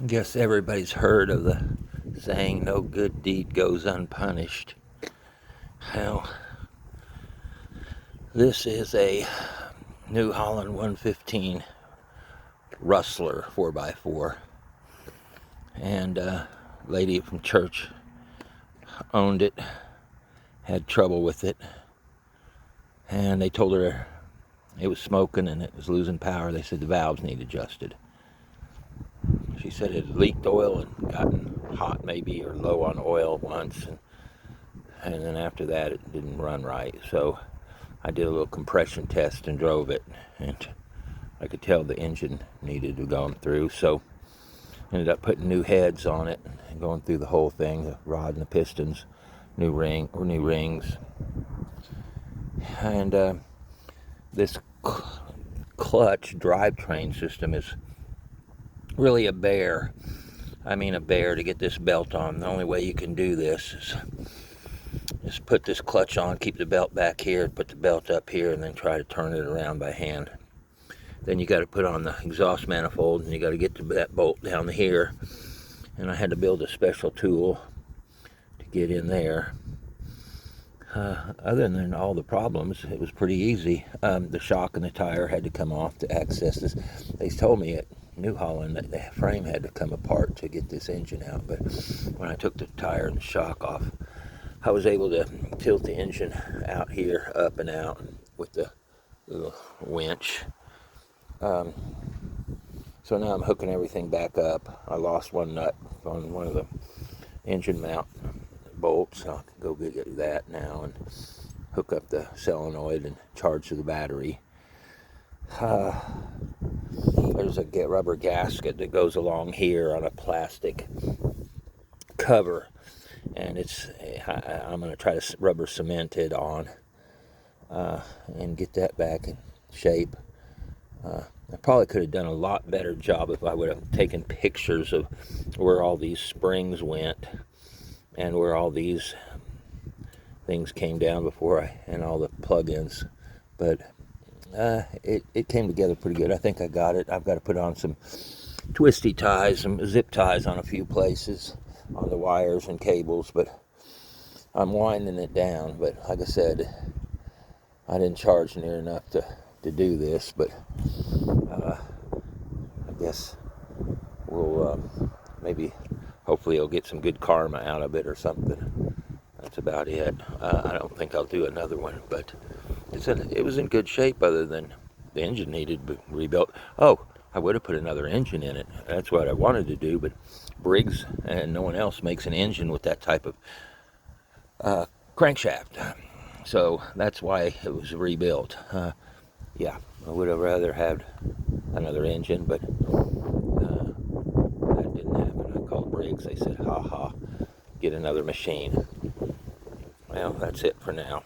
I guess everybody's heard of the saying, no good deed goes unpunished. Well, this is a New Holland 115 Rustler 4x4. And a lady from church owned it, had trouble with it. And they told her it was smoking and it was losing power. They said the valves need adjusted. She said it had leaked oil and gotten hot maybe or low on oil once, and then after that it didn't run right. So I did a little compression test and drove it, and I could tell the engine needed to go through. So ended up putting new heads on it and going through the whole thing, the rod and the pistons, new rings, and this clutch drivetrain system is really a bear. I mean a bear to get this belt on. The only way you can do this is put this clutch on, keep the belt back here, put the belt up here, and then try to turn it around by hand. Then you got to put on the exhaust manifold, and you got to get that bolt down here. And I had to build a special tool to get in there. Other than all the problems, it was pretty easy. The shock and the tire had to come off to access this. They told me at New Holland that the frame had to come apart to get this engine out, but when I took the tire and the shock off, I was able to tilt the engine out here, up and out with the little winch. So now I'm hooking everything back up. I lost one nut on one of the engine mount bolts. I'll go get that now and hook up the solenoid and charge the battery. There's a rubber gasket that goes along here on a plastic cover, and I'm going to try to rubber cement it on and get that back in shape. I probably could have done a lot better job if I would have taken pictures of where all these springs went and where all these things came down before and all the plug-ins. But it came together pretty good. I think I got it. I've got to put on some twisty ties, some zip ties on a few places on the wires and cables, but I'm winding it down. But like I said, I didn't charge near enough to do this, but I guess we'll hopefully I'll get some good karma out of it or something. That's about it. I don't think I'll do another one, but it was in good shape other than the engine needed to be rebuilt. Oh, I would have put another engine in it. That's what I wanted to do, but Briggs and no one else makes an engine with that type of crankshaft. So that's why it was rebuilt. Yeah, I would have rather had another engine, but that didn't happen. I called Briggs. They said, ha ha, get another machine. Well, that's it for now.